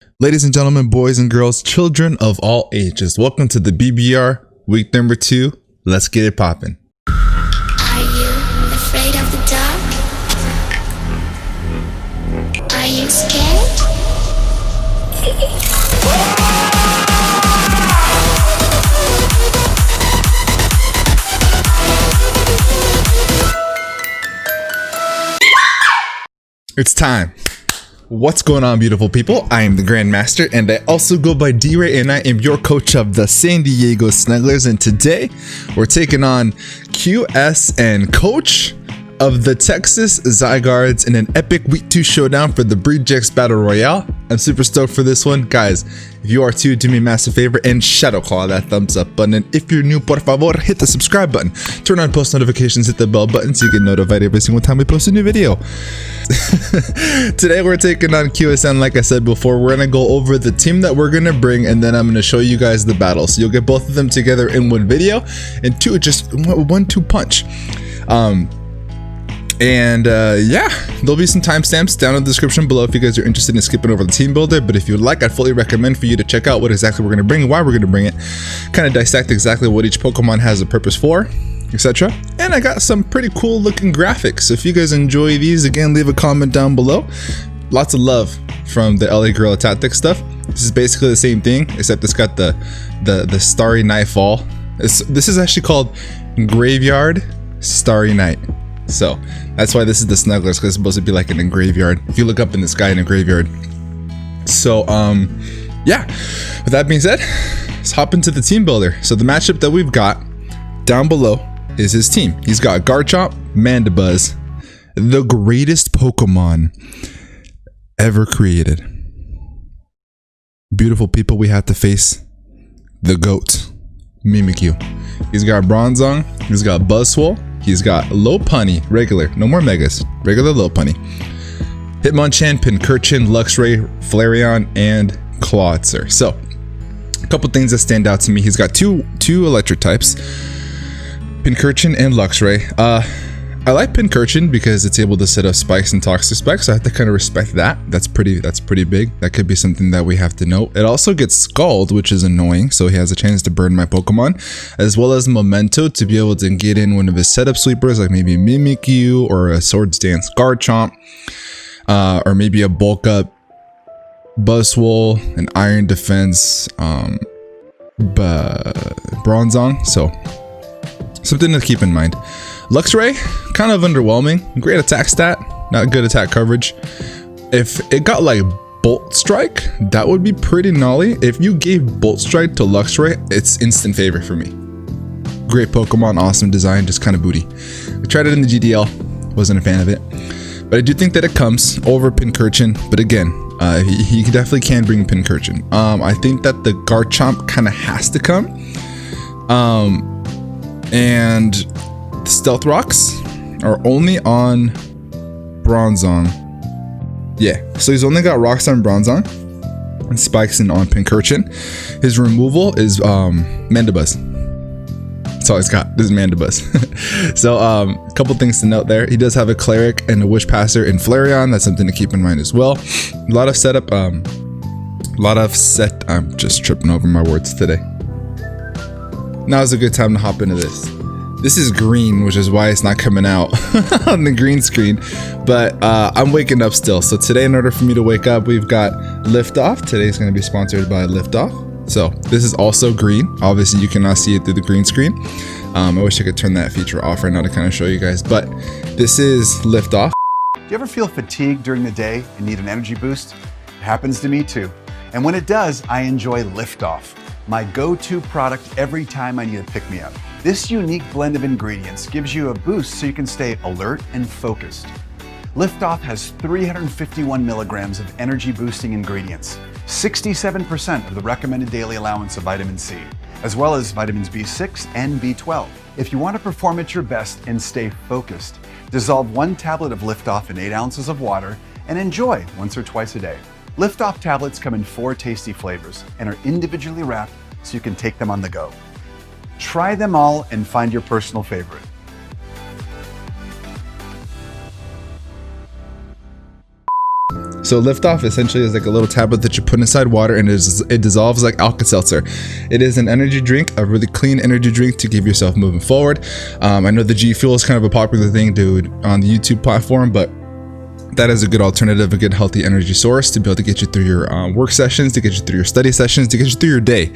Ladies and gentlemen, boys and girls, children of all ages, welcome to the BBR week number 2. Let's get it poppin'. Are you afraid of the dark? Are you scared? It's time. What's going on, beautiful people? I am the Grandmaster, and I also go by D-Ray, and I am your coach of the San Diego Snugglers. And today, we're taking on QS and Coach of the Texas Zygardes in an epic Week 2 showdown for the BreedGX Battle Royale. I'm super stoked for this one. Guys, if you are too, do me a massive favor and shadow claw that thumbs up button. And if you're new, por favor, hit the subscribe button. Turn on post notifications, hit the bell button so you get notified every single time we post a new video. Today we're taking on QSN. Like I said before, we're gonna go over the team that we're gonna bring, and then I'm gonna show you guys the battle. So you'll get both of them together in one video, and just 1-2 punch. Yeah, there'll be some timestamps down in the description below if you guys are interested in skipping over the team builder. But if you'd like, I'd fully recommend for you to check out what exactly we're going to bring and why we're going to bring it, kind of dissect exactly what each Pokemon has a purpose for, etc. And I got some pretty cool looking graphics. So if you guys enjoy these, again, leave a comment down below. Lots of love from the LA Guerrilla Tactics stuff. This is basically the same thing, except it's got the Starry Nightfall. This is actually called Graveyard Starry Night. So that's why this is the Snugglers, because it's supposed to be like in a graveyard. If you look up in the sky in a graveyard. So yeah, with that being said, let's hop into the team builder. So the matchup that we've got down below is his team. He's got Garchomp, Mandibuzz, the greatest Pokemon ever created. Beautiful people, we have to face the GOAT, Mimikyu. He's got Bronzong, he's got Buzzwole, he's got Lopunny, regular, no more megas, regular Lopunny, Hitmonchan, Pincurchin, Luxray, Flareon, and Clawitzer. So, a couple things that stand out to me. He's got two electric types, Pincurchin and Luxray. I like Pincurchin because it's able to set up spikes and toxic spikes, so I have to kind of respect that. That's pretty big. That could be something that we have to note. It also gets Scald, which is annoying, so he has a chance to burn my Pokemon, as well as Memento to be able to get in one of his setup sweepers, like maybe Mimikyu or a Swords Dance Garchomp, or maybe a bulk up Buzzwole, an Iron Defense Bronzong. So something to keep in mind. Luxray, kind of underwhelming. Great attack stat, not good attack coverage. If it got like Bolt Strike, that would be pretty gnarly. If you gave Bolt Strike to Luxray, it's instant favorite for me. Great Pokemon, awesome design, just kind of booty. I tried it in the GDL, wasn't a fan of it. But I do think that it comes over Pincurchin. But again, he definitely can bring Pincurchin. I think that the Garchomp kind of has to come. And Stealth Rocks are only on Bronzong. Yeah, so he's only got Rocks on Bronzong and Spikes on Pincurchin. His removal is Mandibuzz. That's all he's got. This is Mandibuzz. So a couple things to note there. He does have a Cleric and a Wish Passer in Flareon. That's something to keep in mind as well. A lot of setup. I'm just tripping over my words today. Now is a good time to hop into this. This is green, which is why it's not coming out on the green screen, but I'm waking up still. So today, in order for me to wake up, we've got Liftoff. Today's going to be sponsored by Liftoff. So this is also green. Obviously, you cannot see it through the green screen. I wish I could turn that feature off right now to kind of show you guys, but this is Liftoff. Do you ever feel fatigued during the day and need an energy boost? It happens to me too. And when it does, I enjoy Liftoff, my go-to product every time I need a pick-me-up. This unique blend of ingredients gives you a boost so you can stay alert and focused. Liftoff has 351 milligrams of energy-boosting ingredients, 67% of the recommended daily allowance of vitamin C, as well as vitamins B6 and B12. If you want to perform at your best and stay focused, dissolve 1 tablet of Liftoff in 8 ounces of water and enjoy once or twice a day. Liftoff tablets come in 4 tasty flavors and are individually wrapped so you can take them on the go. Try them all and find your personal favorite. So Liftoff essentially is like a little tablet that you put inside water, and it dissolves like Alka-Seltzer. It is an energy drink, a really clean energy drink to keep yourself moving forward. I know the G Fuel is kind of a popular thing on the YouTube platform, but that is a good alternative, a good healthy energy source to be able to get you through your work sessions, to get you through your study sessions, to get you through your day.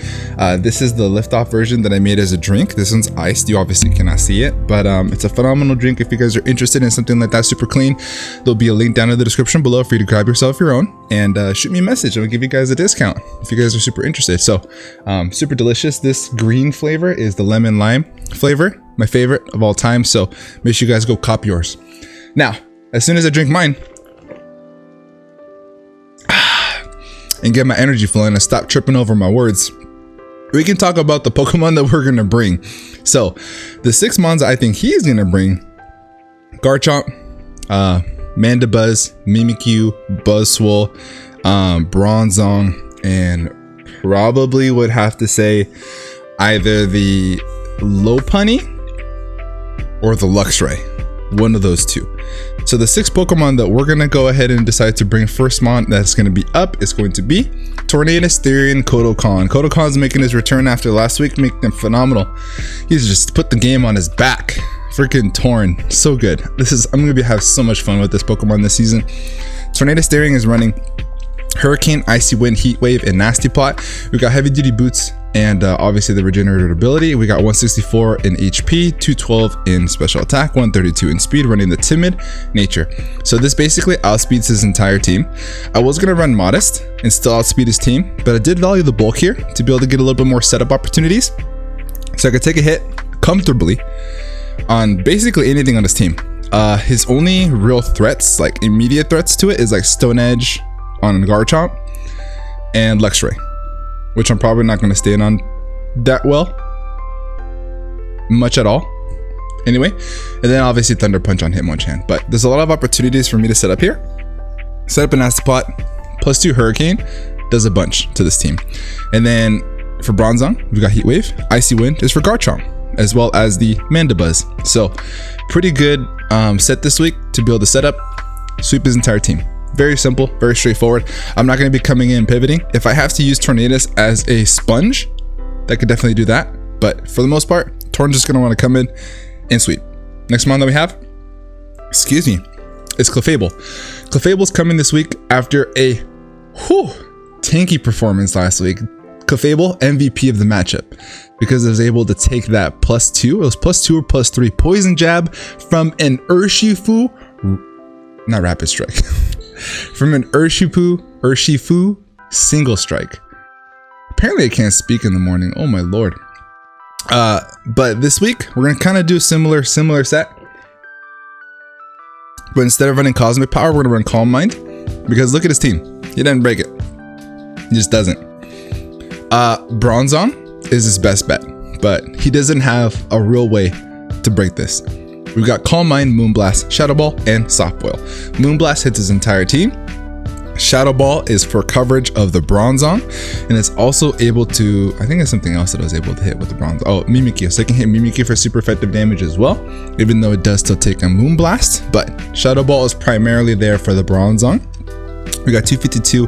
This is the Liftoff version that I made as a drink. This one's iced. You obviously cannot see it, but it's a phenomenal drink. If you guys are interested in something like that, super clean, there'll be a link down in the description below for you to grab yourself your own and shoot me a message. I'll give you guys a discount if you guys are super interested. So super delicious. This green flavor is the lemon lime flavor, my favorite of all time. So make sure you guys go cop yours. Now, as soon as I drink mine and get my energy flowing and stop tripping over my words, we can talk about the Pokemon that we're gonna bring. So the 6 Mons I think he's gonna bring: Garchomp, Mandibuzz, Mimikyu, Buzzwole, Bronzong, and probably would have to say either the Lopunny or the Luxray. One of those two. So the 6 Pokemon that we're gonna go ahead and decide to bring first Mon that's gonna be up is going to be Tornadus Therian Kodokan. Kodokan's making his return after last week, making him phenomenal. He's just put the game on his back. Freaking Torn, so good. I'm gonna have so much fun with this Pokemon this season. Tornadus Therian is running Hurricane, Icy Wind, Heat Wave, and Nasty Plot. We got heavy duty boots and obviously the regenerated ability. We got 164 in HP, 212 in special attack, 132 in speed, running the timid nature. So this basically outspeeds his entire team. I was gonna run Modest and still outspeed his team, but I did value the bulk here to be able to get a little bit more setup opportunities, so I could take a hit comfortably on basically anything on his team. His only real threats, like immediate threats to it, is like Stone Edge on Garchomp and Luxray, which I'm probably not going to stay in on that well, much at all. Anyway, and then obviously Thunder Punch on Hitmonchan. But there's a lot of opportunities for me to set up here. Set up a Nasty Plot, +2 Hurricane, does a bunch to this team. And then for Bronzong, we got Heat Wave. Icy Wind is for Garchomp, as well as the Mandibuzz. So pretty good set this week to be able to set up, sweep his entire team. Very simple, very straightforward. I'm not going to be coming in pivoting. If I have to use Tornadus as a sponge, that could definitely do that. But for the most part, Torn's just going to want to come in and sweep. Next Mon that we have, is Clefable. Clefable's coming this week after a tanky performance last week. Clefable, MVP of the matchup, because it was able to take that +2. It was +2 or +3 poison jab from an Urshifu, not Rapid Strike. From an Urshifu single strike. Apparently I can't speak in the morning. Oh my lord. But this week we're gonna kind of do similar set. But instead of running Cosmic Power, we're gonna run Calm Mind, because look at his team. He doesn't break it. He just doesn't. Bronzong is his best bet, but he doesn't have a real way to break this. We've got Calm Mind, Moonblast, Shadow Ball, and Soft Boil. Moonblast hits his entire team. Shadow Ball is for coverage of the Bronzong, and it's also able to, I think there's something else that I was able to hit with the Bronzong. Oh, Mimikyu. So I can hit Mimikyu for super effective damage as well, even though it does still take a Moonblast, but Shadow Ball is primarily there for the Bronzong. We got 252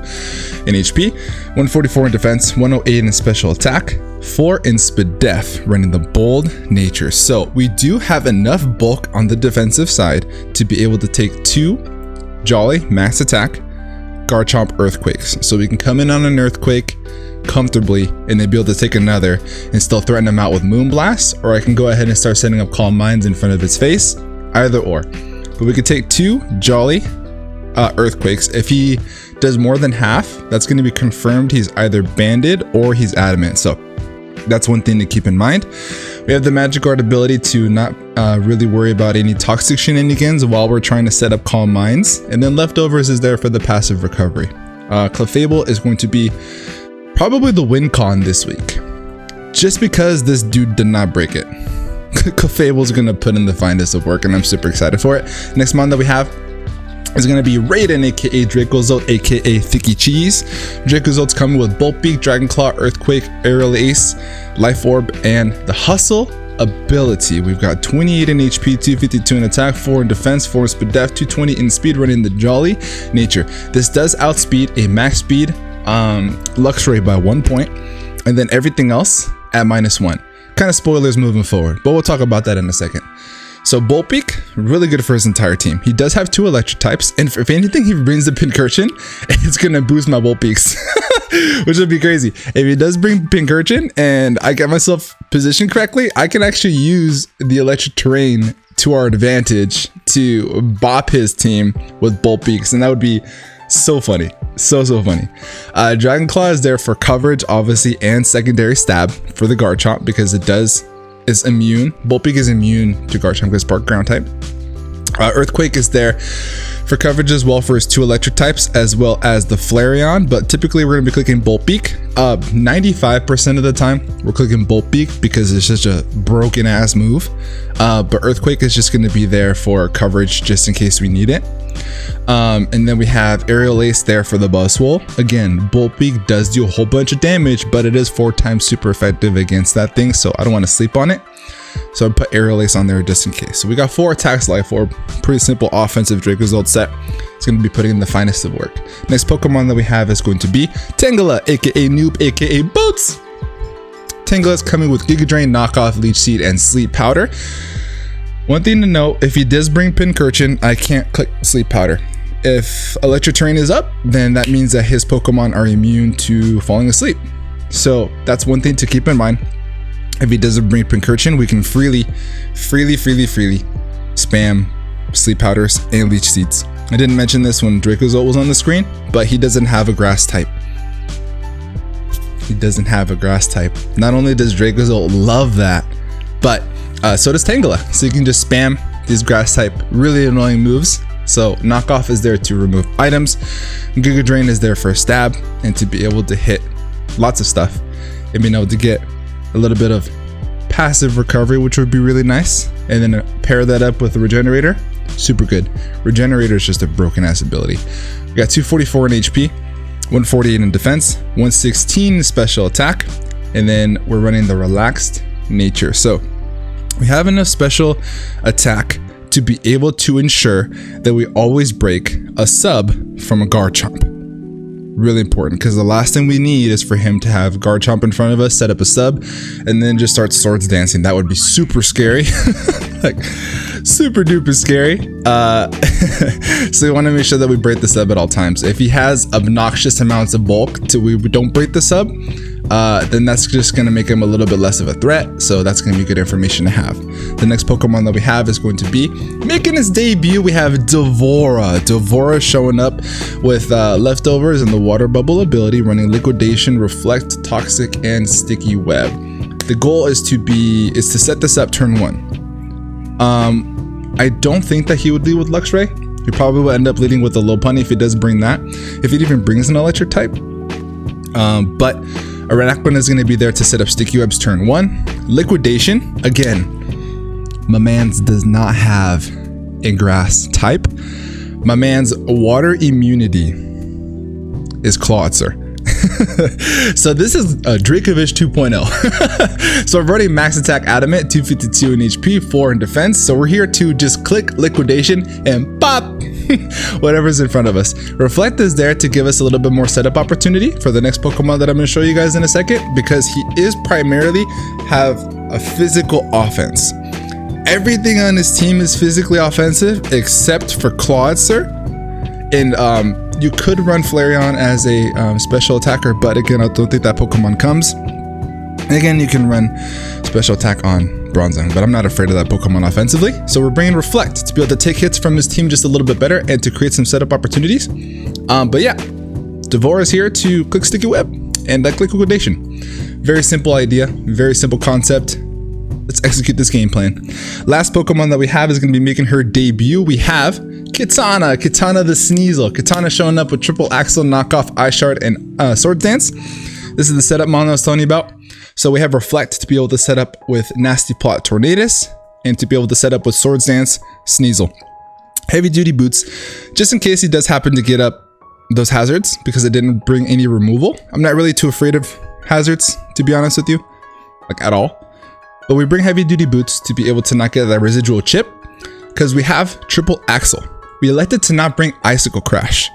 in HP, 144 in defense, 108 in special attack, 4 in Spadef, running the bold nature. So we do have enough bulk on the defensive side to be able to take 2 Jolly max attack Garchomp Earthquakes. So we can come in on an Earthquake comfortably and then be able to take another and still threaten him out with Moonblast, or I can go ahead and start setting up Calm Minds in front of its face, either or. But we could take 2 Jolly Earthquakes. If he does more than half, that's going to be confirmed he's either banded or he's adamant. So that's one thing to keep in mind. We have the Magic Guard ability to not really worry about any toxic shenanigans while we're trying to set up Calm Minds. And then Leftovers is there for the passive recovery. Clefable is going to be probably the win con this week, just because this dude did not break it. Clefable's going to put in the finest of work, and I'm super excited for it. Next Mon that we have is going to be Raiden, aka Dracozolt, aka Thicky Cheese. Dracozolt's coming with Bolt Beak, Dragon Claw, Earthquake, Aerial Ace, Life Orb, and the Hustle ability. We've got 28 in HP, 252 in attack, 4 in defense, 4 in speed def, 220 in speed, running the jolly nature. This does outspeed a max speed Luxray by 1 point, and then everything else at -1. Kind of spoilers moving forward, but we'll talk about that in a second. So Bolt Peak, really good for his entire team. He does have 2 electric types, and if anything, he brings the Pincurchin, it's gonna boost my Bolt Peaks, which would be crazy. If he does bring Pincurchin and I get myself positioned correctly, I can actually use the electric terrain to our advantage to bop his team with Bolt Peaks, and that would be so funny. So funny. Dragon Claw is there for coverage, obviously, and secondary stab for the Garchomp because is immune. Bolt Peak is immune to Garchomp because Spark Ground type. Earthquake is there for coverage as well for his 2 electric types, as well as the Flareon, but typically we're going to be clicking Bolt Peak. 95% of the time we're clicking Bolt Peak because it's such a broken ass move, but Earthquake is just going to be there for coverage just in case we need it. And then we have Aerial Ace there for the Buzzwole. Again, Bolt Peak does do a whole bunch of damage, but it is 4 times super effective against that thing, so I don't want to sleep on it. So I put Aerial Ace on there just in case. So we got 4 attacks, Life Orb, pretty simple offensive Dracozolt set. It's going to be putting in the finest of work. Next Pokemon that we have is going to be Tangela, aka Noob, aka Boots. Tangela is coming with Giga Drain, Knockoff, Leech Seed, and Sleep Powder. One thing to note, if he does bring Pincurchin, I can't click Sleep Powder. If Electric Terrain is up, then that means that his Pokemon are immune to falling asleep. So that's one thing to keep in mind. If he doesn't bring Pincurchin, we can freely spam Sleep Powders and Leech Seeds. I didn't mention this when Dracozolt was on the screen, but he doesn't have a grass type. He doesn't have a grass type. Not only does Dracozolt love that, but so does Tangela. So you can just spam these grass type really annoying moves. So Knockoff is there to remove items. Giga Drain is there for a stab and to be able to hit lots of stuff and being able to get a little bit of passive recovery, which would be really nice. And then pair that up with the Regenerator. Super good. Regenerator is just a broken ass ability. We got 244 in HP, 148 in defense, 116 in special attack, and then we're running the relaxed nature. So we have enough special attack to be able to ensure that we always break a sub from a Garchomp. Really important, because the last thing we need is for him to have Garchomp in front of us, set up a sub, and then just start swords dancing. That would be super scary. Like super duper scary. So we want to make sure that we break the sub at all times. If he has obnoxious amounts of bulk till we don't break the sub, then that's just going to make him a little bit less of a threat. So that's going to be good information to have. The next Pokemon that we have is going to be making his debut. We have Devora. Devora showing up with leftovers and the water bubble ability, running liquidation, reflect, toxic, and sticky web. The goal is to set this up turn 1. I don't think that he would lead with Luxray. He probably will end up leading with the Lopunny if he does bring that. If it even brings an electric type. But Arachnin is going to be there to set up Sticky Webs turn 1. Liquidation, again, my man's does not have a grass type. My man's water immunity is Clawitzer. So this is Dracovish 2.0. So I've already max attack adamant, 252 in HP, 4 in defense. So we're here to just click liquidation and pop whatever's in front of us. Reflect is there to give us a little bit more setup opportunity for the next Pokemon that I'm going to show you guys in a second, because he is primarily have a physical offense. Everything on his team is physically offensive except for Clawitzer. And you could run Flareon as a special attacker, but again, I don't think that Pokemon comes. And again, you can run special attack on Bronzong, but I'm not afraid of that Pokemon offensively. So we're bringing Reflect to be able to take hits from his team just a little bit better and to create some setup opportunities. But yeah, Devora is here to click Sticky Web and click Liquidation. Very simple idea, very simple concept. Let's execute this game plan. Last Pokemon that we have is going to be making her debut. We have Kitana the Sneasel. Kitana showing up with Triple Axle, Knockoff, Ice Shard, and Sword Dance. This is the setup model I was telling you about. So we have Reflect to be able to set up with Nasty Plot Tornadus, and to be able to set up with Sword Dance Sneasel. Heavy duty boots, just in case he does happen to get up those hazards, because it didn't bring any removal. I'm not really too afraid of hazards, to be honest with you, like at all. but we bring heavy duty boots to be able to not get that residual chip because we have triple axle. We elected to not bring icicle crash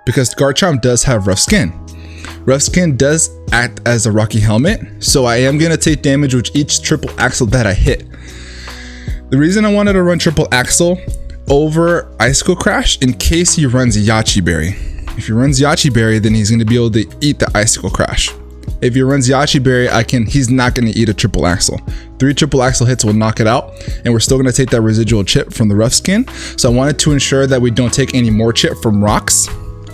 because Garchomp does have rough skin. Rough skin does act as a rocky helmet, so I am going to take damage with each triple axle that I hit. The reason I wanted to run triple axle over icicle crash in case he runs Yachi Berry. If he runs Yachi Berry, then he's going to be able to eat the icicle crash. If he runs Yachi Berry, he's not going to eat a triple axle. 3 triple axle hits will knock it out, and we're still going to take that residual chip from the rough skin. So I wanted to ensure that we don't take any more chip from rocks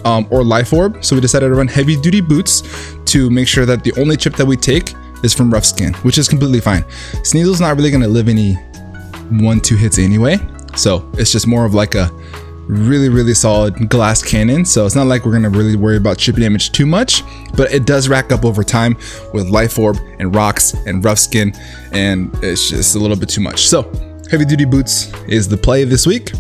or life orb. So we decided to run heavy duty boots to make sure that the only chip that we take is from rough skin, which is completely fine. Sneasel's not really going to live any 1-2 hits anyway, so it's just more of like a really solid glass cannon. So it's not like we're gonna really worry about chip damage too much, but it does rack up over time with life orb and rocks and rough skin, and it's just a little bit too much. So heavy duty boots is the play this week.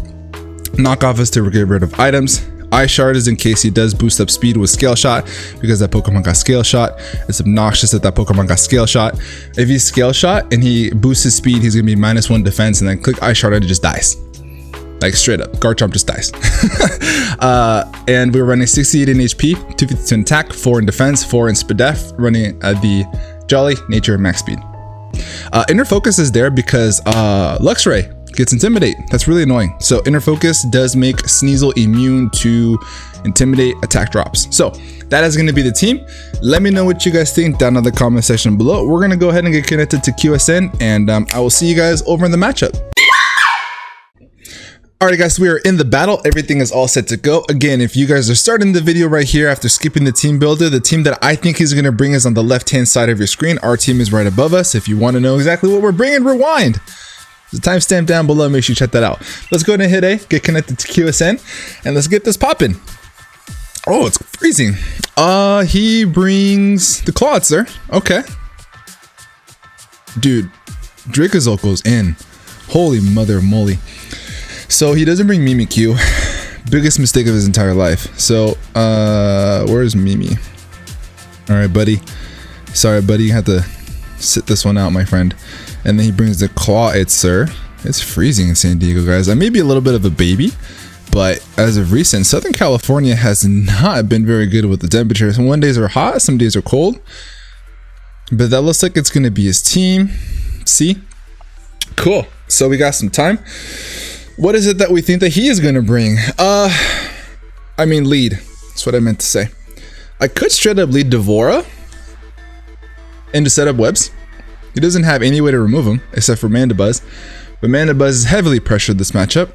Knockoff is to get rid of items. Ice Shard is in case he does boost up speed with Scale Shot because that Pokemon got Scale Shot. It's obnoxious that Pokemon got Scale Shot. If he's Scale Shot and he boosts his speed, he's gonna be -1 defense, and then click Ice Shard and it just dies. Like straight up, Garchomp just dies. And we're running 68 in HP, 252 in attack, 4 in defense, 4 in Spadef, running the Jolly, Nature, and Max Speed. Inner Focus is there because Luxray gets Intimidate. That's really annoying. So Inner Focus does make Sneasel immune to Intimidate attack drops. So that is going to be the team. Let me know what you guys think down in the comment section below. We're going to go ahead and get connected to QSN, and I will see you guys over in the matchup. Alright guys, we are in the battle. Everything is all set to go. Again, if you guys are starting the video right here after skipping the team builder, the team that I think is going to bring us on the left hand side of your screen. Our team is right above us. If you want to know exactly what we're bringing, rewind. There's a timestamp down below. Make sure you check that out. Let's go ahead and hit A, get connected to QSN, and let's get this popping. Oh, it's freezing. He brings the Claw, sir. Okay. Dude, Dracozolt in. Holy mother moly. So he doesn't bring Mimikyu. Biggest mistake of his entire life. So, where's Mimi? All right, buddy. Sorry, buddy. You have to sit this one out, my friend. And then he brings the Claw, sir. It's freezing in San Diego, guys. I may be a little bit of a baby, but as of recent, Southern California has not been very good with the temperatures. Some days are hot, some days are cold. But that looks like it's going to be his team. See? Cool. So we got some time. What is it that we think that he is going to bring? I mean, lead. That's what I meant to say. I could straight up lead Devora into set up webs. He doesn't have any way to remove him except for Mandibuzz. But Mandibuzz is heavily pressured this matchup.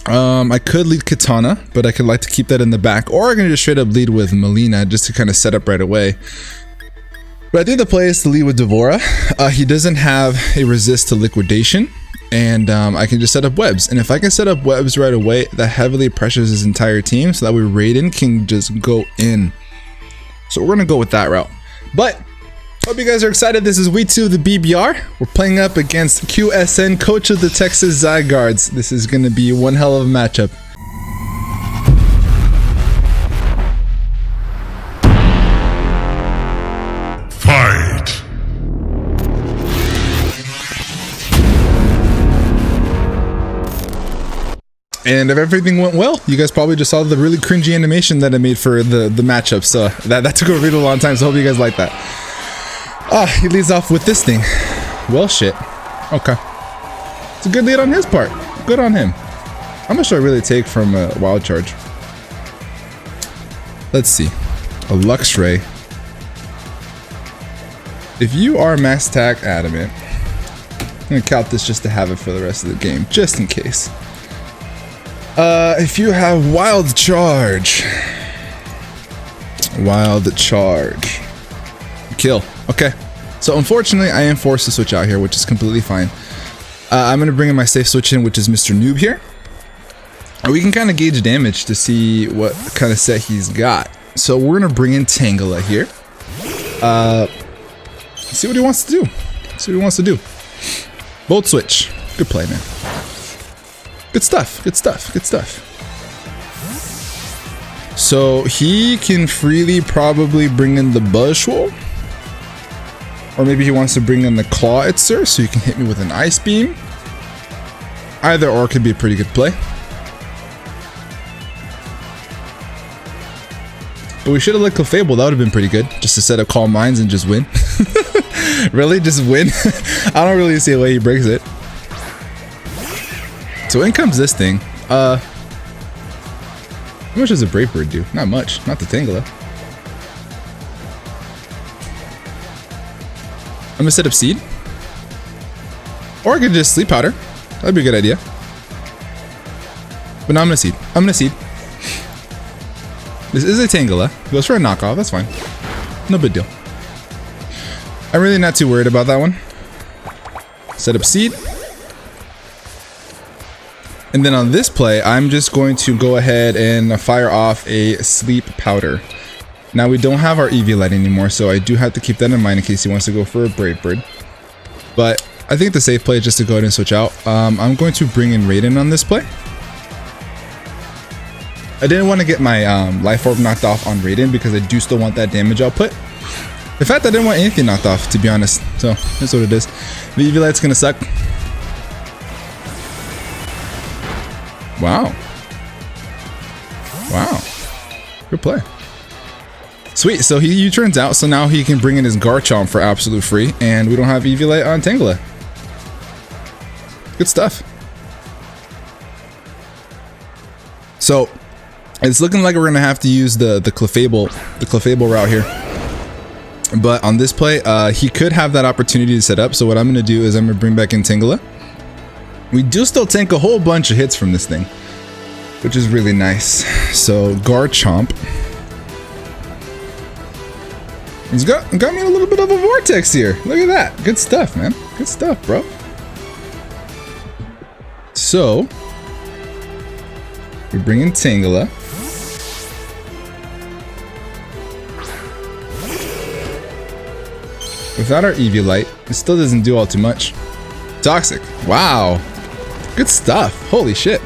I could lead Katana, but I could like to keep that in the back. Or I can just straight up lead with Melina just to kind of set up right away. But I think the play is to lead with Devora. He doesn't have a resist to liquidation. And I can just set up webs. And if I can set up webs right away, that heavily pressures his entire team so that way Raiden can just go in. So we're going to go with that route. But hope you guys are excited. This is week 2 of the BBR. We're playing up against QSN, coach of the Texas Zygardes. This is going to be one hell of a matchup. Fight! And if everything went well, you guys probably just saw the really cringy animation that I made for the matchup. So that took a really long time, so I hope you guys like that. He leads off with this thing. Well, shit. Okay. It's a good lead on his part. Good on him. How much do I really take from a Wild Charge? Let's see. A Luxray. If you are Max Attack Adamant, I'm going to count this just to have it for the rest of the game, just in case. If you have Wild Charge. Wild Charge. Kill. Okay. So unfortunately, I am forced to switch out here, which is completely fine. I'm going to bring in my safe switch in, which is Mr. Noob here. And we can kind of gauge damage to see what kind of set he's got. So we're going to bring in Tangela here. See what he wants to do. See what he wants to do. Volt switch. Good play, man. Good stuff. Good stuff. Good stuff. So he can freely probably bring in the Buzzwole. Or maybe he wants to bring in the Claw Itzer so you can hit me with an Ice Beam. Either or could be a pretty good play. But we should have let Clefable, that would have been pretty good. Just to set up Calm Minds and just win. Really? Just win? I don't really see a way he breaks it. So in comes this thing. How much does a Brave Bird do? Not much. Not the Tangela. I'm gonna set up Seed. Or I could just Sleep Powder. That'd be a good idea. But no, I'm gonna Seed. I'm gonna Seed. This is a Tangela. Goes for a knockoff. That's fine. No big deal. I'm really not too worried about that one. Set up Seed. And then on this play, I'm just going to go ahead and fire off a Sleep Powder. Now we don't have our Eviolite anymore, so I do have to keep that in mind in case he wants to go for a Brave Bird. But I think the safe play is just to go ahead and switch out. I'm going to bring in Raiden on this play. I didn't want to get my Life Orb knocked off on Raiden because I do still want that damage output. In fact, I didn't want anything knocked off, to be honest. So that's what it is. The Eviolite's gonna suck. Wow. Wow. Good play. Sweet, so he U-turns out, so now he can bring in his Garchomp for absolute free, and we don't have Eviolite on Tangela. Good stuff. So, it's looking like we're gonna have to use the Clefable route here. But on this play, he could have that opportunity to set up, so what I'm gonna do is I'm gonna bring back in Tangela. We do still tank a whole bunch of hits from this thing, which is really nice. So Garchomp. He's got me in a little bit of a vortex here. Look at that. Good stuff, man. Good stuff, bro. So we bring in Tangela. Without our Eviolite, it still doesn't do all too much. Toxic. Wow. Good stuff. Holy shit.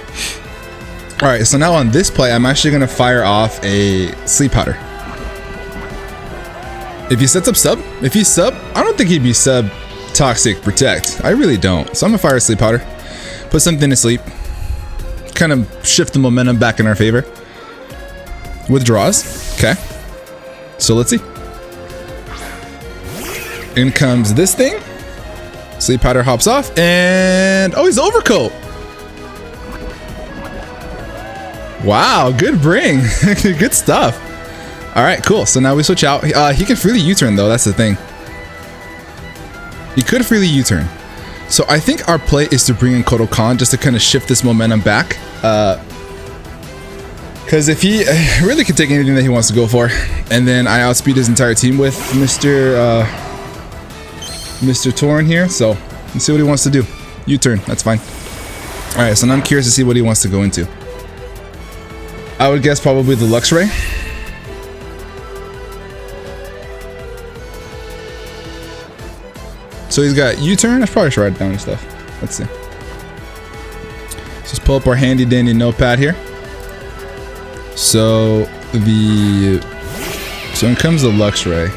Alright, so now on this play, I'm actually going to fire off a Sleep Powder. If he sets up sub, if he's sub, I don't think he'd be sub Toxic Protect. I really don't. So I'm going to fire a Sleep Powder. Put something to sleep. Kind of shift the momentum back in our favor. Withdraws. Okay. So let's see. In comes this thing. Sleep Powder hops off, and oh, he's Overcoat. Wow, good bring. Good stuff. All right, cool. So now we switch out. He can freely U-turn though. That's the thing. He could freely U-turn. So I think our play is to bring in Kodokan just to kind of shift this momentum back. Because if he really could take anything that he wants to go for, and then I outspeed his entire team with Mr. Torn here, so let's see what he wants to do. U-turn, that's fine. Alright, so now I'm curious to see what he wants to go into. I would guess probably the Luxray. So he's got U-turn. I probably should write down his stuff. Let's see. Let's just pull up our handy dandy notepad here. So in comes the Luxray.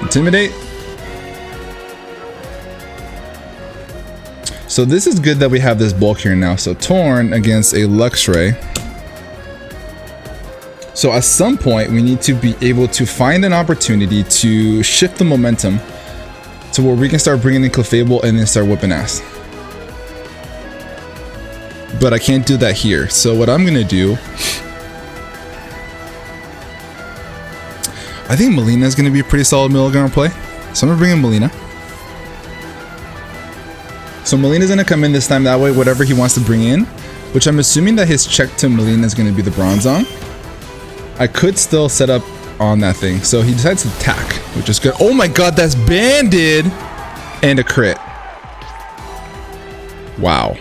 Intimidate. So this is good that we have this bulk here now. So Torn against a Luxray. So at some point we need to be able to find an opportunity to shift the momentum to where we can start bringing in Clefable and then start whipping ass. But I can't do that here. So what I'm gonna do, I think Melina is gonna be a pretty solid middle ground play. So I'm gonna bring in Melina. So Melina's gonna come in this time, that way whatever he wants to bring in, which I'm assuming that his check to Melina is gonna be the Bronzong. I could still set up on that thing. So he decides to attack, which is good. Oh my god, that's banded! And a crit. Wow.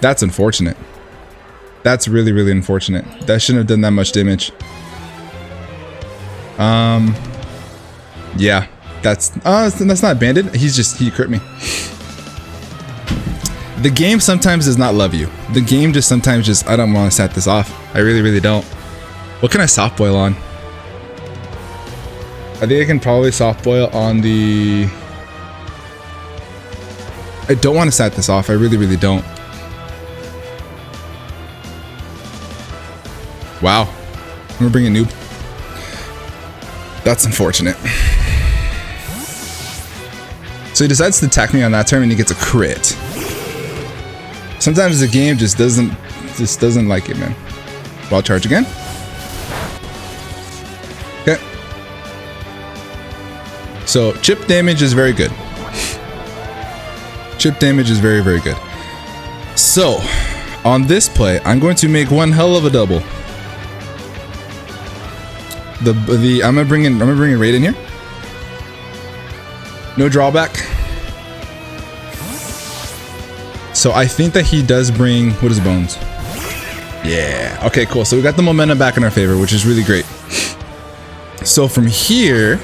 That's unfortunate. That's really, really unfortunate. That shouldn't have done that much damage. Yeah. That's not banded. He crit me. The game sometimes does not love you. The game just sometimes I don't want to set this off. I really, really don't. What can I soft boil on? I think I can probably soft boil on the... I don't want to set this off. I really don't. Wow. I'm gonna bring a noob. That's unfortunate. So he decides to attack me on that turn and he gets a crit. Sometimes the game just doesn't like it, man. Wild charge again. Okay. So chip damage is very good. Chip damage is very good. So on this play, I'm going to make one hell of a double. I'm gonna bring in Raid in here. No drawback. So I think that he does bring, what is bones? Yeah. Okay, cool. So we got the momentum back in our favor, which is really great. So from here,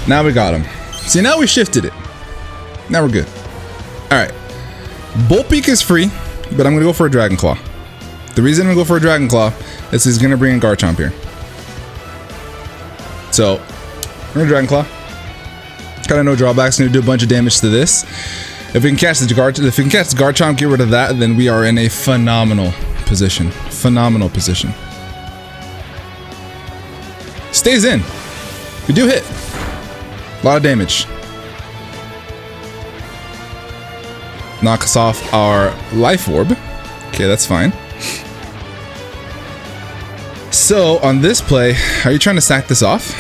now we got him. See, now we shifted it. Now we're good. All right. Bolt Beak is free, but I'm gonna go for a Dragon Claw. The reason I'm gonna go for a Dragon Claw is he's gonna bring in Garchomp here. So we're gonna Dragon Claw. Kind of no drawbacks. Gonna do a bunch of damage to this. If we can catch the Garchomp, get rid of that, then we are in a phenomenal position. Phenomenal position. Stays in. We do hit. A lot of damage. Knock us off our Life Orb. Okay, that's fine. So on this play, are you trying to sack this off?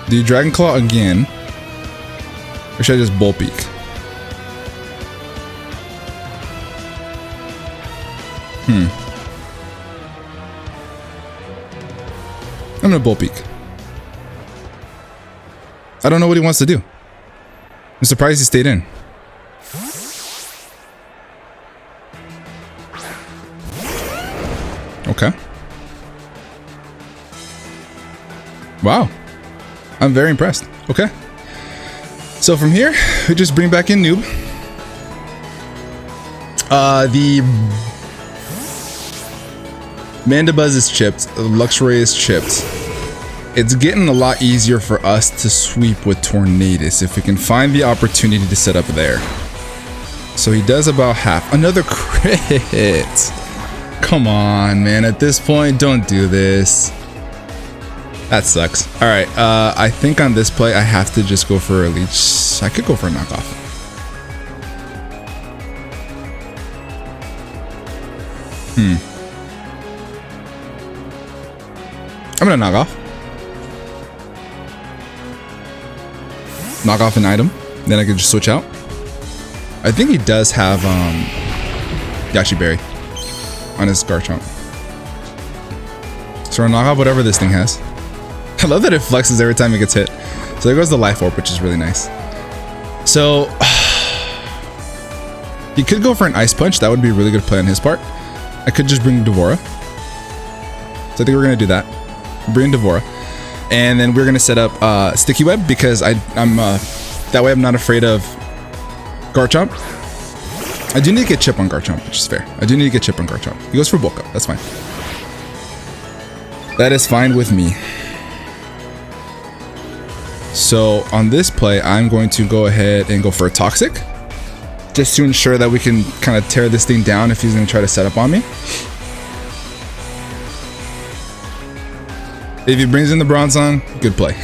Do you Dragon Claw again? Or should I just Bolt Beak? I'm gonna Bolt Beak. I don't know what he wants to do. I'm surprised he stayed in. Okay. Wow. I'm very impressed. Okay. So from here, we just bring back in Noob. The Mandibuzz is chipped. Luxray is chipped. It's getting a lot easier for us to sweep with Tornadus if we can find the opportunity to set up there. So he does about half. Another crit. Come on, man. At this point, don't do this. That sucks. All right. I think on this play, I have to just go for a leech. I could go for a knockoff. I'm gonna knock off. Knock off an item. Then I can just switch out. I think he does have Yashi Berry on his Garchomp. So I'll knock off whatever this thing has. I love that it flexes every time it gets hit. So there goes the Life Orb, which is really nice. So he could go for an Ice Punch. That would be a really good play on his part. I could just bring Devora. So I think we're gonna do that. Bring Devora, and then we're gonna set up Sticky Web because I'm that way I'm not afraid of Garchomp. I do need to get chip on Garchomp, which is fair. I do need to get chip on Garchomp. He goes for bulk up. That's fine. That is fine with me. So on this play, I'm going to go ahead and go for a Toxic, just to ensure that we can kind of tear this thing down if he's going to try to set up on me. If he brings in the Bronzong, good play.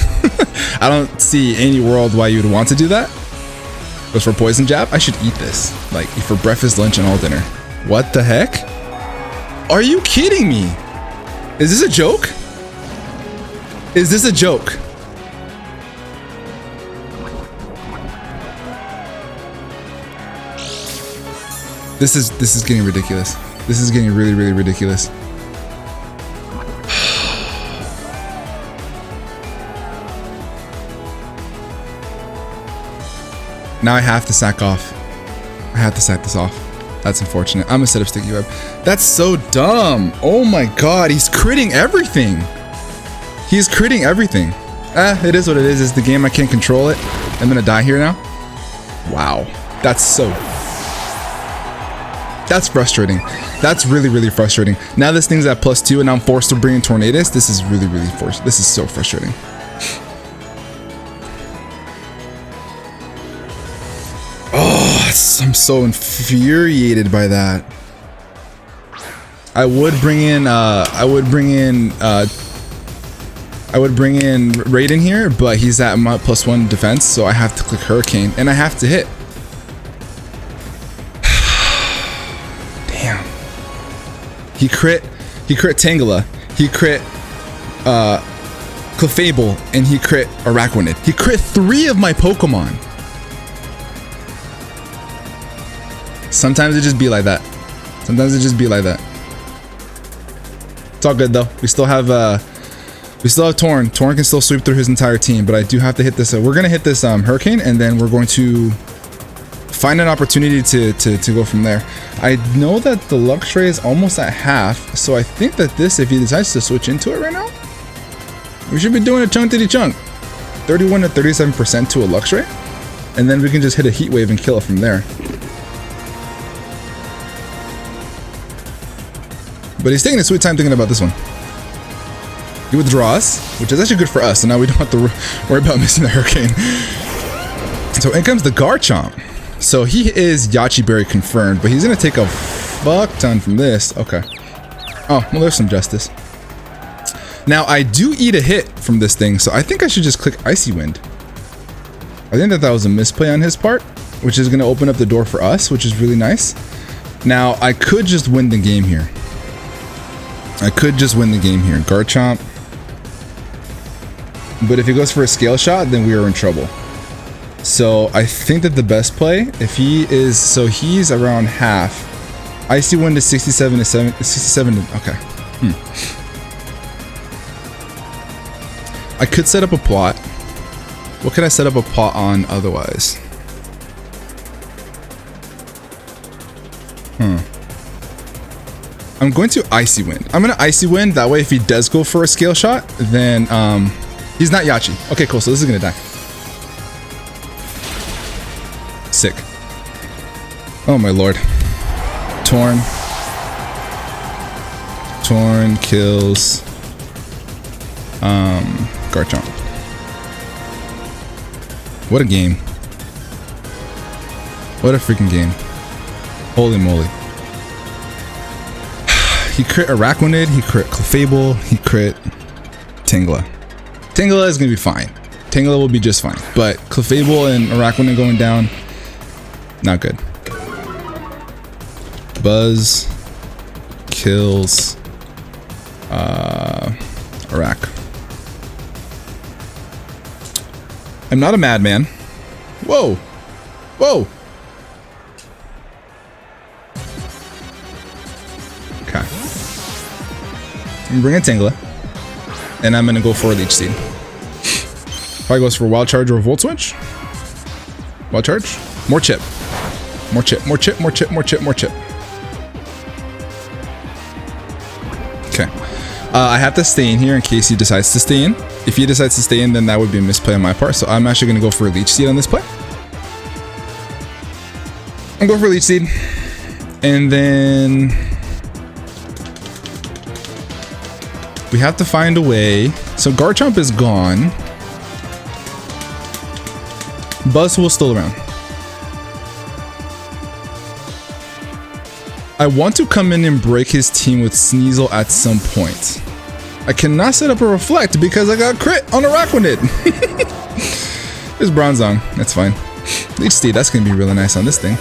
I don't see any world why you would want to do that. Goes for Poison Jab. I should eat this, like for breakfast, lunch, and all dinner. What the heck? Are you kidding me? Is this a joke? Is this a joke? This is getting ridiculous. This is getting really ridiculous. Now I have to sack off. I have to sack this off. That's unfortunate. I'm gonna set up Sticky Web. That's so dumb. Oh my god, he's critting everything. He's critting everything. It is what it is. It's the game. I can't control it. I'm gonna die here now. Wow. That's That's frustrating. That's really, really frustrating. Now this thing's at +2 and I'm forced to bring in Tornadus. This is really, really forced. This is so frustrating. Oh, I'm so infuriated by that. I would bring in Raiden here, but he's at my +1 defense, so I have to click Hurricane and I have to hit. Damn. He crit Tangela, he crit Clefable, and he crit Araquanid. He crit 3 of my Pokemon. Sometimes it just be like that. Sometimes it just be like that. It's all good though. We still have Torn. Torn can still sweep through his entire team, but I do have to hit this. We're gonna hit this Hurricane, and then we're going to find an opportunity to go from there. I know that the Luxray is almost at half, so I think that this, if he decides to switch into it right now, we should be doing a chunk diddy chunk. 31 to 37% to a Luxray, and then we can just hit a Heat Wave and kill it from there. But he's taking a sweet time thinking about this one. He withdraws, which is actually good for us, so now we don't have to worry about missing the Hurricane. So in comes the Garchomp. So he is Yachi Berry confirmed, but he's gonna take a fuck ton from this. Okay. Oh, well, there's some justice. Now I do eat a hit from this thing, so I think I should just click Icy Wind. I think that was a misplay on his part, which is gonna open up the door for us, which is really nice. Now I could just win the game here. Garchomp. But if he goes for a Scale Shot, then we are in trouble. So I think that the best play, if he is, so he's around half. Icy Wind is 67 to 67 to, okay. I could set up a plot. What could I set up a plot on otherwise? I'm going to Icy Wind. I'm going to Icy Wind. That way, if he does go for a Scale Shot, then he's not Yachi. Okay, cool. So this is going to die. Sick. Oh, my lord. Torn kills Garchomp. What a game. What a freaking game. Holy moly. He crit Araquanid, he crit Clefable, he crit Tangela. Tangela is gonna be fine. Tangela will be just fine. But Clefable and Araquanid going down, not good. Buzz kills Arac. I'm not a madman. Whoa! Whoa! Okay. I'm bringing Tangela, and I'm gonna go for a Leech Seed. Probably goes for Wild Charge or Volt Switch. Wild Charge. More chip. More chip. More chip. More chip. More chip. More chip. Okay. I have to stay in here in case he decides to stay in. If he decides to stay in, then that would be a misplay on my part. So I'm actually gonna go for a Leech Seed on this play. I'm going for a Leech Seed, and then we have to find a way. So Garchomp is gone. Buzzwole still around. I want to come in and break his team with Sneasel at some point. I cannot set up a Reflect because I got crit on Araquanid. There's Bronzong. That's fine. Leech Seed, that's going to be really nice on this thing.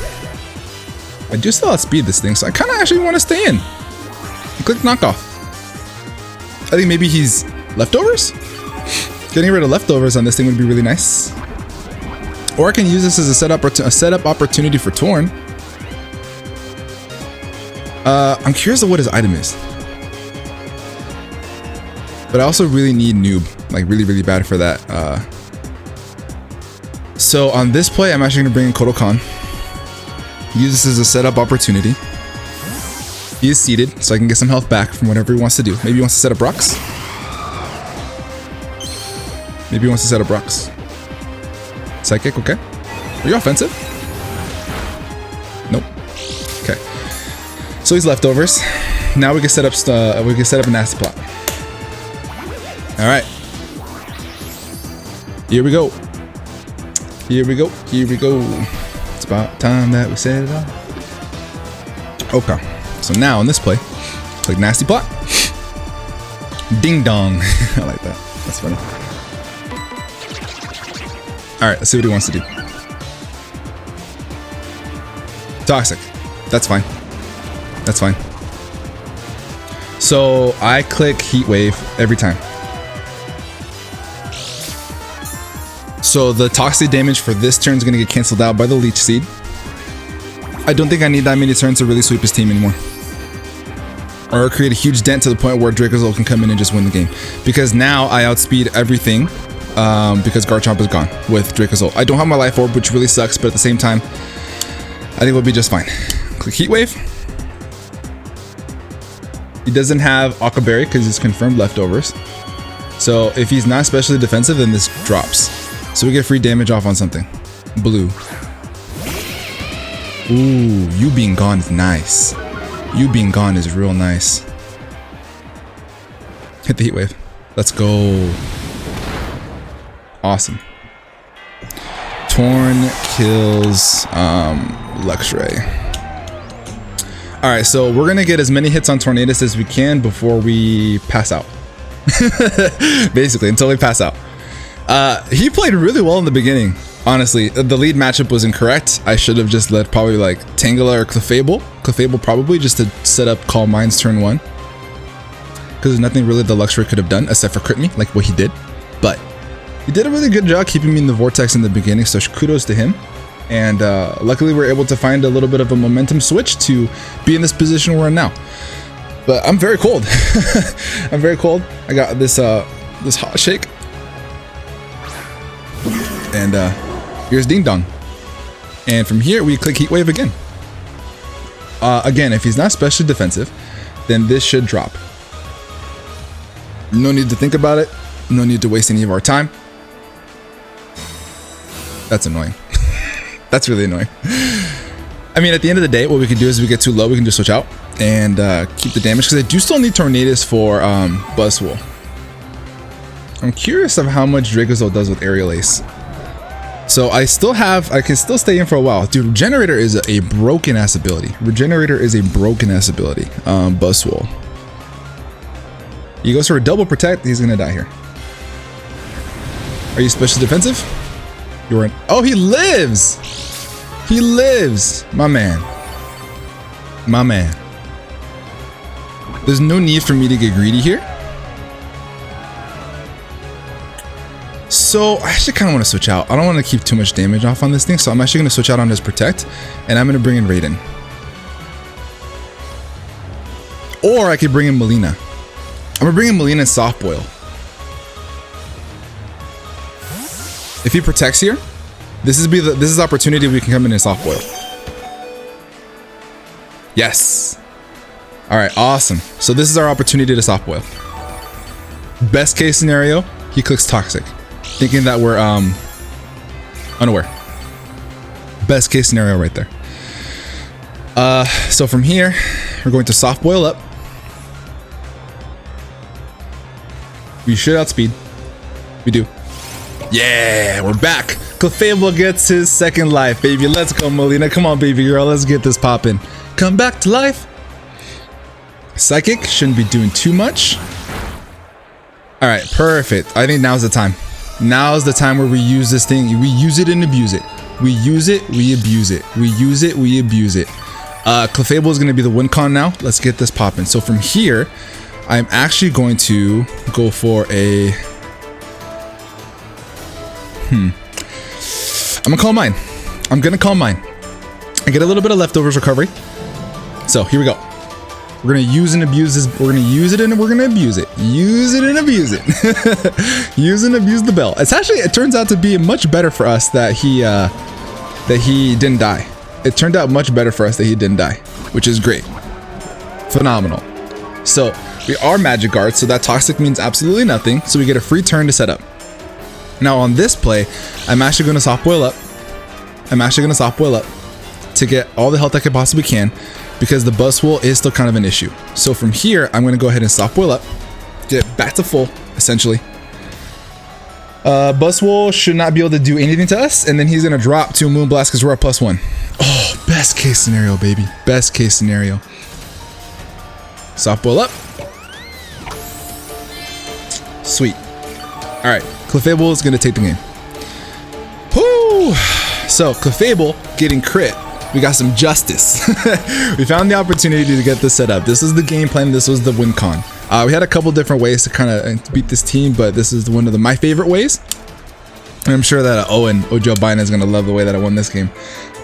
I do still outspeed this thing, so I kind of actually want to stay in. Click Knockoff. I think maybe he's leftovers? Getting rid of leftovers on this thing would be really nice. Or I can use this as a setup opportunity for Torn. I'm curious of what his item is. But I also really need Noob, like really, really bad for that. So on this play, I'm actually gonna bring in Kodokan. Use this as a setup opportunity. He is seated, so I can get some health back from whatever he wants to do. Maybe he wants to set up rocks. Maybe he wants to set up rocks. Psychic, okay. Are you offensive? Nope. Okay. So he's leftovers. Now we can set up a nasty plot. All right. Here we go. Here we go. Here we go. It's about time that we set it off. Okay. So now in this play, click nasty plot. Ding dong. I like that. That's funny. All right. Let's see what he wants to do. Toxic. That's fine. That's fine. So I click heat wave every time. So the toxic damage for this turn is going to get canceled out by the leech seed. I don't think I need that many turns to really sweep his team anymore. Or create a huge dent to the point where Dracozolt can come in and just win the game. Because now I outspeed everything because Garchomp is gone with Dracozolt. I don't have my life orb, which really sucks, but at the same time, I think we'll be just fine. Click heat wave. He doesn't have Aqua Berry because he's confirmed leftovers. So if he's not especially defensive, then this drops. So we get free damage off on something. Blue. Ooh, you being gone is nice. You being gone is real nice. Hit the heat wave. Let's go. Awesome. Torn kills Luxray. Alright, so we're gonna get as many hits on Tornadus as we can before we pass out. Basically, until we pass out. He played really well in the beginning. Honestly, the lead matchup was incorrect. I should have just led probably like Tangela or Clefable. Clefable probably just to set up Calm Minds turn 1. Because there's nothing really the Luxray could have done except for crit me, like what he did. But he did a really good job keeping me in the vortex in the beginning, so kudos to him. And luckily we're able to find a little bit of a momentum switch to be in this position we're in now. But I'm very cold. I'm very cold. I got this this hot shake. And here's Ding Dong. And from here we click heat wave again. Again, if he's not specially defensive, then this should drop. No need to think about it. No need to waste any of our time. That's annoying. That's really annoying. I mean, at the end of the day, what we can do is if we get too low, we can just switch out and keep the damage, because I do still need Tornadus for Buzzwole. I'm curious of how much Dracozolt does with Aerial Ace. So I can still stay in for a while. Dude, Regenerator is a broken ass ability. Regenerator is a broken ass ability. Buzzwole. He goes for a double protect, he's gonna die here. Are you special defensive? You're in. Oh, he lives! He lives! My man. My man. There's no need for me to get greedy here. So I actually kind of want to switch out. I don't want to keep too much damage off on this thing, so I'm actually going to switch out on his protect, and I'm going to bring in Raiden. Or I could bring in Melina. I'm going to bring in Melina and Soft Boil. If he protects here, this is the opportunity we can come in and Soft Boil. Yes. All right, awesome. So this is our opportunity to Soft Boil. Best case scenario, he clicks Toxic, thinking that we're unaware. Best case scenario right there. So from here, we're going to Soft Boil up. We should outspeed. We do. Yeah, we're back. Clefable gets his second life, baby. Let's go, Melina. Come on, baby girl. Let's get this poppin'. Come back to life. Psychic shouldn't be doing too much. All right, perfect. I think now's the time. Now's the time where we use this thing. We use it and abuse it. We use it, we abuse it. We use it, we abuse it. Clefable is going to be the win con now. Let's get this poppin'. So from here, I'm actually going to go for a... I'm gonna call mine. I'm gonna call mine. I get a little bit of leftovers recovery. So here we go. We're gonna use and abuse this. We're gonna use it and we're gonna abuse it. Use it and abuse it. Use and abuse the bell. It's actually, it turns out to be much better for us that he didn't die. It turned out much better for us that he didn't die, which is great. Phenomenal. So we are Magic Guards, so that Toxic means absolutely nothing. So we get a free turn to set up. Now on this play, I'm actually going to Soft Boil up. I'm actually going to Soft Boil up to get all the health I could possibly can. because the buzz wool is still kind of an issue. So from here, I'm going to go ahead and soft boil up, get back to full, essentially. Buzz wool should not be able to do anything to us, and then he's going to drop to Moonblast because we're at +1. Oh, best case scenario, baby. Best case scenario. Soft boil up. Sweet. All right, Clefable is going to take the game. Whoo! So Clefable getting crit. We got some justice. We found the opportunity to get this set up. This is the game plan. This was the win con. We had a couple different ways to kind of beat this team, but this is one of my favorite ways. And I'm sure that Owen Ojo Bina is going to love the way that I won this game.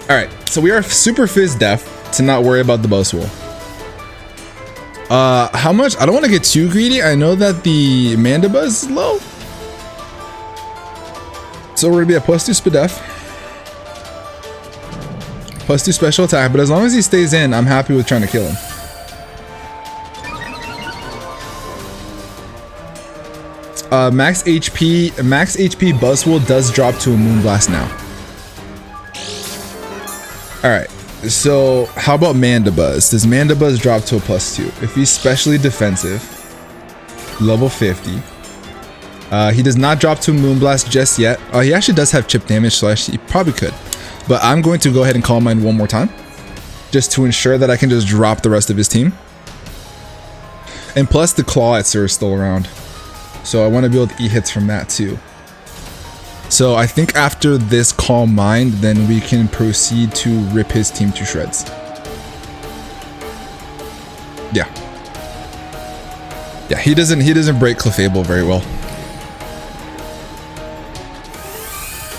All right, so we are super fizz deaf to not worry about the buzz wool. How much? I don't want to get too greedy. I know that the Mandibuzz is low. So we're going to be at +2 speed def. +2 special attack, but as long as he stays in, I'm happy with trying to kill him. Max HP Buzzwool does drop to a Moonblast now. Alright, so how about Mandibuzz? Does Mandibuzz drop to a +2? If he's specially defensive, level 50. He does not drop to Moonblast just yet. He actually does have chip damage, so he probably could. But I'm going to go ahead and Calm Mind one more time, just to ensure that I can just drop the rest of his team. And plus the Clawitzer is still around, so I want to be able to eat hits from that too. So I think after this Calm Mind, then we can proceed to rip his team to shreds. Yeah. Yeah, he doesn't break Clefable very well.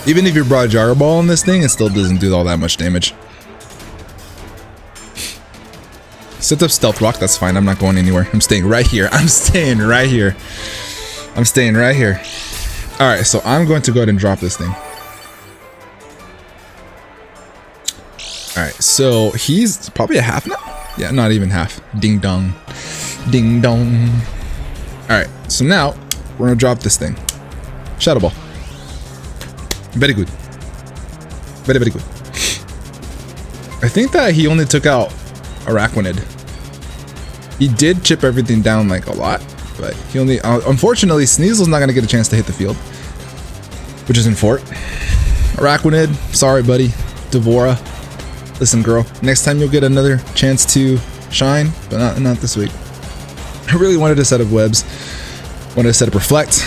Even if you brought a Gyro Ball on this thing, it still doesn't do all that much damage. Set up Stealth Rock, that's fine. I'm not going anywhere. I'm staying right here. I'm staying right here. I'm staying right here. Alright, so I'm going to go ahead and drop this thing. Alright, so he's probably a half now? Yeah, not even half. Ding dong. Ding dong. Alright, so now we're going to drop this thing. Shadow Ball. Very good. Very, very good. I think that he only took out Araquanid. He did chip everything down like a lot, but he only... unfortunately, Sneasel's not going to get a chance to hit the field, which is in Fort. Araquanid, sorry, buddy. Devora, listen, girl. Next time you'll get another chance to shine, but not this week. I really wanted to set up webs. Wanted to set up Reflect,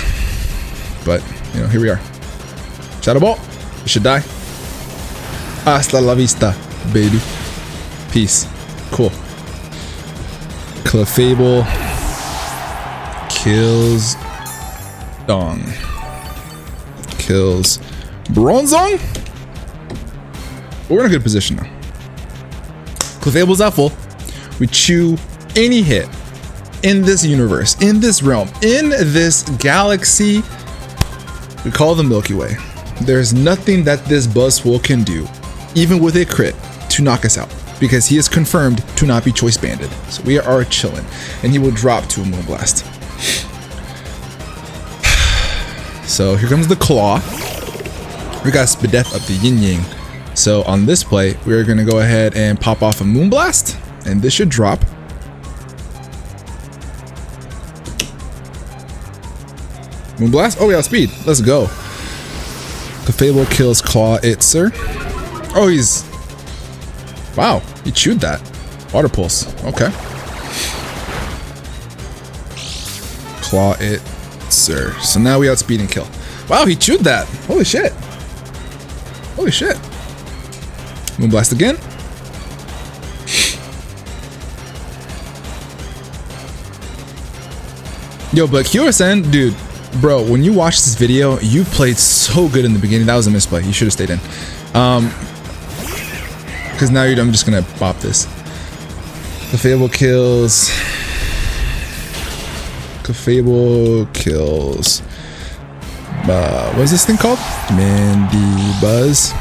but, you know, here we are. Shadow Ball. You should die. Hasta la vista, baby. Peace. Cool. Clefable kills Dong. Kills Bronzong. We're in a good position now. Clefable's at full. We chew any hit in this universe, in this realm, in this galaxy we call the Milky Way. There's nothing that this Buzzwole can do, even with a crit, to knock us out, because he is confirmed to not be choice banded. So we are chilling, and he will drop to a Moonblast. So here comes the Claw. We got Spadef up the Yin Yang. So on this play, we're gonna go ahead and pop off a Moonblast, and this should drop. Moonblast? Oh, we have speed. Let's go. Clefable kills Clawitzer. Oh, he's... Wow, he chewed that. Water Pulse. Okay. Clawitzer. So now we outspeed and kill. Wow, he chewed that. Holy shit. Holy shit. Moonblast again. Yo, but Kyosen, dude. Bro, when you watch this video, you played so good in the beginning. That was a misplay. You should have stayed in. Because now I'm just going to bop this. Clefable kills. Clefable kills. What is this thing called? Mandibuzz.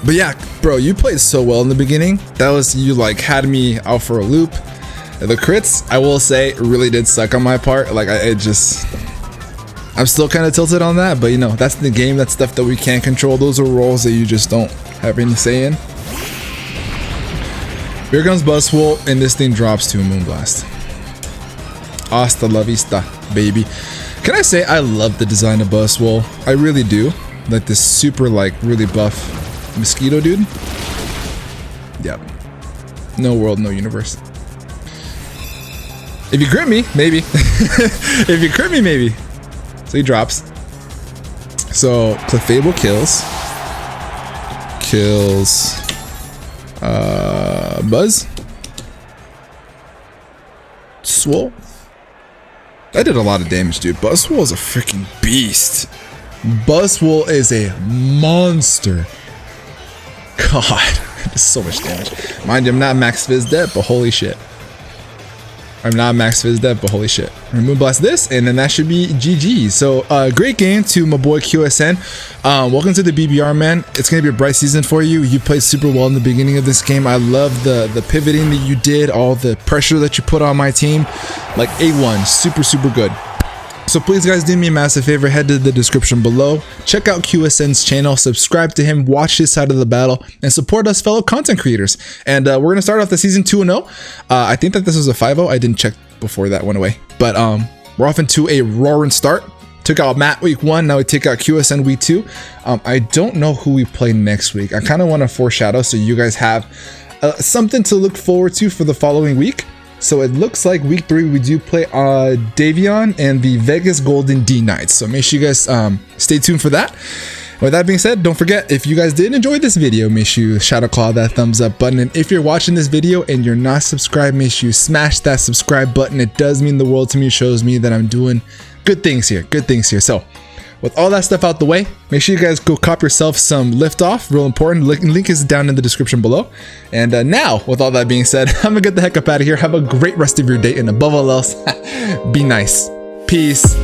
But yeah, bro, you played so well in the beginning. That was, you like had me out for a loop. The crits, I will say, really did suck on my part. Like, I'm still kind of tilted on that, but you know, that's the game. That's stuff that we can't control. Those are roles that you just don't have any say in. Here comes Buzzwole, and this thing drops to a Moonblast. Hasta la vista, baby. Can I say I love the design of Buzzwole? I really do. Like this super, like, really buff mosquito dude. Yep. No world, no universe. If you crit me, maybe. If you crit me, maybe. So he drops. So Clefable kills. Kills Buzz. Swole. That did a lot of damage, dude. Buzzwole is a freaking beast. Buzzwole is a monster. God, that's so much damage. Mind you, I'm not max Fizz dead, but holy shit. I'm not max Fizz dead, but holy shit. Remove blast this, and then that should be GG. So, great game to my boy QSN. Welcome to the BBR, man. It's gonna be a bright season for you. You played super well in the beginning of this game. I love the pivoting that you did, all the pressure that you put on my team. Like A1, super good. So please guys, do me a massive favor, head to the description below, check out QSN's channel, subscribe to him, watch his side of the battle, and support us fellow content creators. And we're gonna start off the season 2-0. I think that this was a 5-0. I didn't check before that went away. But we're off into a roaring start. Took out Matt week 1, now we take out QSN week 2. I don't know who we play next week. I kind of want to foreshadow so you guys have something to look forward to for the following week. So it looks like week 3 we do play Davion and the Vegas Golden D Knights. So make sure you guys stay tuned for that. With that being said, don't forget, if you guys did enjoy this video, make sure you shadow claw that thumbs up button. And if you're watching this video and you're not subscribed, make sure you smash that subscribe button. It does mean the world to me. It shows me that I'm doing good things here. So with all that stuff out the way, make sure you guys go cop yourself some Liftoff, real important. Link is down in the description below. And now, with all that being said, I'm gonna get the heck up out of here. Have a great rest of your day, and above all else, be nice. Peace.